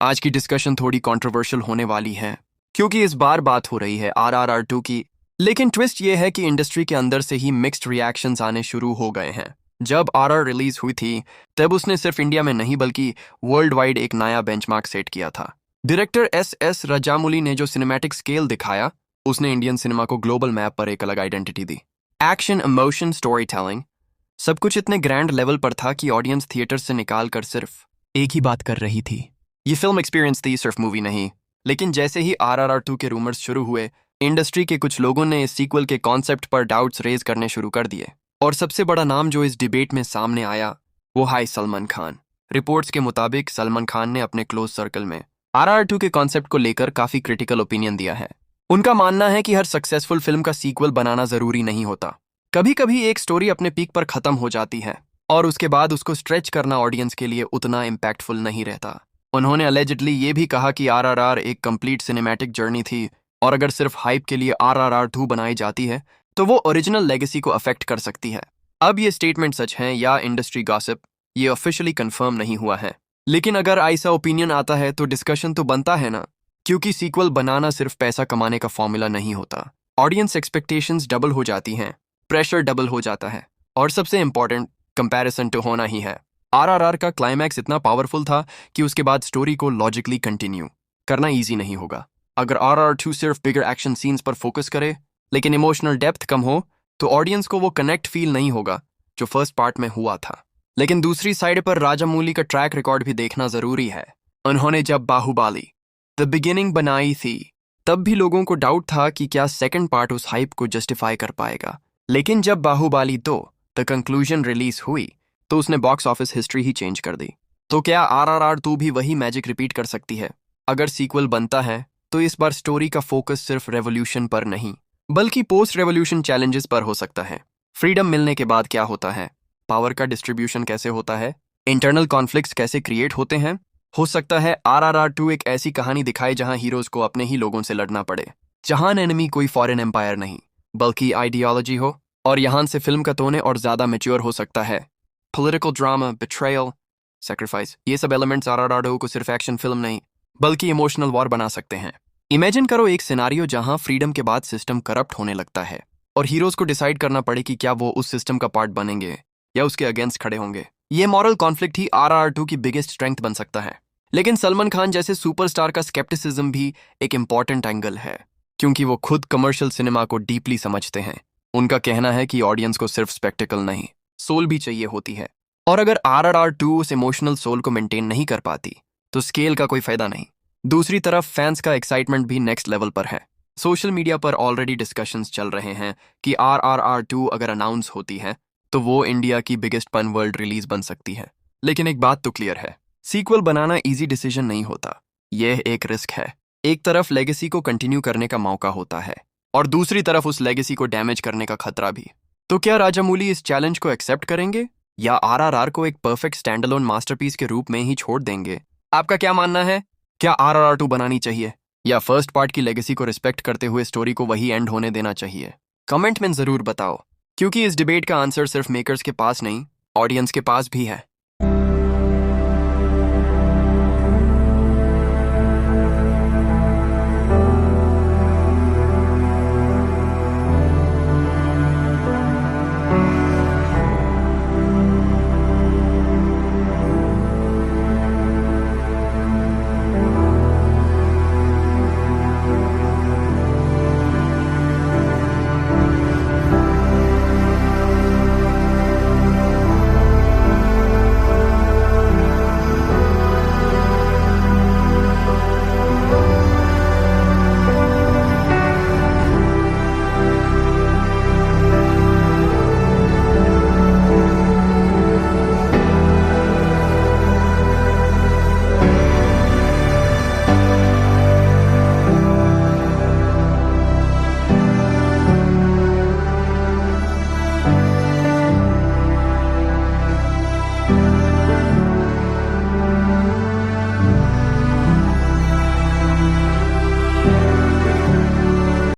आज की डिस्कशन थोड़ी कंट्रोवर्शियल होने वाली है क्योंकि इस बार बात हो रही है आरआरआर 2 की। लेकिन ट्विस्ट ये है कि इंडस्ट्री के अंदर से ही मिक्स्ड रिएक्शंस आने शुरू हो गए हैं। जब आरआर रिलीज हुई थी तब उसने सिर्फ इंडिया में नहीं बल्कि वर्ल्ड वाइड एक नया बेंचमार्क सेट किया था। डायरेक्टर एस राजामौली ने जो सिनेमैटिक स्केल दिखाया उसने इंडियन सिनेमा को ग्लोबल मैप पर एक अलग आइडेंटिटी दी। एक्शन, इमोशन, स्टोरी टेलिंग, सब कुछ इतने ग्रैंड लेवल पर था कि ऑडियंस थिएटर से निकाल कर सिर्फ एक ही बात कर रही थी। ये फिल्म एक्सपीरियंस थी, सिर्फ मूवी नहीं। लेकिन जैसे ही आरआरआर 2 के रूमर्स शुरू हुए, इंडस्ट्री के कुछ लोगों ने इस सीक्वल के कॉन्सेप्ट पर डाउट्स रेज करने शुरू कर दिए। और सबसे बड़ा नाम जो इस डिबेट में सामने आया वो है सलमान खान। रिपोर्ट्स के मुताबिक सलमान खान ने अपने क्लोज सर्कल में आरआरआर 2 के कॉन्सेप्ट को लेकर काफी क्रिटिकल ओपिनियन दिया है। उनका मानना है कि हर सक्सेसफुल फिल्म का सीक्वल बनाना जरूरी नहीं होता। कभी कभी एक स्टोरी अपने पीक पर खत्म हो जाती है और उसके बाद उसको स्ट्रेच करना ऑडियंस के लिए उतना इम्पैक्टफुल नहीं रहता। उन्होंने अलेजिडली ये भी कहा कि आरआरआर एक कंप्लीट सिनेमैटिक जर्नी थी और अगर सिर्फ हाइप के लिए आरआरआर 2 बनाई जाती है तो वो ओरिजिनल लेगेसी को अफेक्ट कर सकती है। अब ये स्टेटमेंट सच है या इंडस्ट्री गॉसिप, ये ऑफिशियली कंफर्म नहीं हुआ है। लेकिन अगर ऐसा ओपिनियन आता है तो डिस्कशन तो बनता है ना, क्योंकि सीक्वल बनाना सिर्फ पैसा कमाने का फॉर्मूला नहीं होता। ऑडियंस एक्सपेक्टेशंस डबल हो जाती हैं, प्रेशर डबल हो जाता है और सबसे इंपॉर्टेंट कंपैरिजन तो होना ही है। आरआरआर का क्लाइमैक्स इतना पावरफुल था कि उसके बाद स्टोरी को लॉजिकली कंटिन्यू करना इजी नहीं होगा। अगर आरआरआर 2 सिर्फ बिगर एक्शन सीन्स पर फोकस करे लेकिन इमोशनल डेप्थ कम हो तो ऑडियंस को वो कनेक्ट फील नहीं होगा जो फर्स्ट पार्ट में हुआ था। लेकिन दूसरी साइड पर राजामौली का ट्रैक रिकॉर्ड भी देखना जरूरी है। उन्होंने जब बाहुबली द बिगिनिंग बनाई थी तब भी लोगों को डाउट था कि क्या सेकंड पार्ट उस हाइप को जस्टिफाई कर पाएगा। लेकिन जब बाहुबली 2 द कंक्लूजन रिलीज हुई तो उसने बॉक्स ऑफिस हिस्ट्री ही चेंज कर दी। तो क्या आरआरआर 2 भी वही मैजिक रिपीट कर सकती है? अगर सीक्वल बनता है तो इस बार स्टोरी का फोकस सिर्फ रेवोल्यूशन पर नहीं बल्कि पोस्ट रेवोल्यूशन चैलेंजेस पर हो सकता है। फ्रीडम मिलने के बाद क्या होता है, पावर का डिस्ट्रीब्यूशन कैसे होता है, इंटरनल कॉन्फ्लिक्ट्स कैसे क्रिएट होते हैं। हो सकता है आरआरआर 2 एक ऐसी कहानी दिखाए जहां हीरोज को अपने ही लोगों से लड़ना पड़े, जहां एनिमी कोई फॉरेन एम्पायर नहीं बल्कि आइडियोलॉजी हो। और यहां से फिल्म का टोन और ज्यादा मैच्योर हो सकता है। पॉलिटिकल ड्रामा, बिट्रेयल, सैक्रिफाइस, ये सब एलिमेंट्स आरआरआर 2 को सिर्फ एक्शन फिल्म नहीं बल्कि इमोशनल वॉर बना सकते हैं। इमेजिन करो एक सिनारियो जहां फ्रीडम के बाद सिस्टम करप्ट होने लगता है और हीरोज को डिसाइड करना पड़े कि क्या वो उस सिस्टम का पार्ट बनेंगे या उसके अगेंस्ट खड़े होंगे। ये मॉरल कॉन्फ्लिक्ट ही आरआरआर 2 की बिगेस्ट स्ट्रेंथ बन सकता है। लेकिन सलमान खान जैसे सुपरस्टार का स्केप्टिसिज्म भी एक इंपॉर्टेंट एंगल है, क्योंकि वो खुद कमर्शियल सिनेमा को डीपली समझते हैं। उनका कहना है कि ऑडियंस को सिर्फ स्पेक्टिकल नहीं, सोल भी चाहिए होती है। और अगर आरआरआर 2 उस इमोशनल सोल को मेंटेन नहीं कर पाती तो स्केल का कोई फायदा नहीं। दूसरी तरफ फैंस का एक्साइटमेंट भी नेक्स्ट लेवल पर है। सोशल मीडिया पर ऑलरेडी डिस्कशंस चल रहे हैं कि आरआरआर 2 अगर अनाउंस होती है तो वो इंडिया की बिगेस्ट पन वर्ल्ड रिलीज बन सकती है। लेकिन एक बात तो क्लियर है, सीक्वल बनाना इजी डिसीजन नहीं होता। यह एक रिस्क है। एक तरफ लेगेसी को कंटिन्यू करने का मौका होता है और दूसरी तरफ उस लेगेसी को डैमेज करने का खतरा भी। तो क्या राजामौली इस चैलेंज को एक्सेप्ट करेंगे या आरआरआर को एक परफेक्ट स्टैंडअलोन मास्टरपीस के रूप में ही छोड़ देंगे? आपका क्या मानना है? क्या आरआरआर 2 बनानी चाहिए या फर्स्ट पार्ट की लेगेसी को रिस्पेक्ट करते हुए स्टोरी को वही एंड होने देना चाहिए? कमेंट में जरूर बताओ, क्योंकि इस डिबेट का आंसर सिर्फ मेकर्स के पास नहीं, ऑडियंस के पास भी है।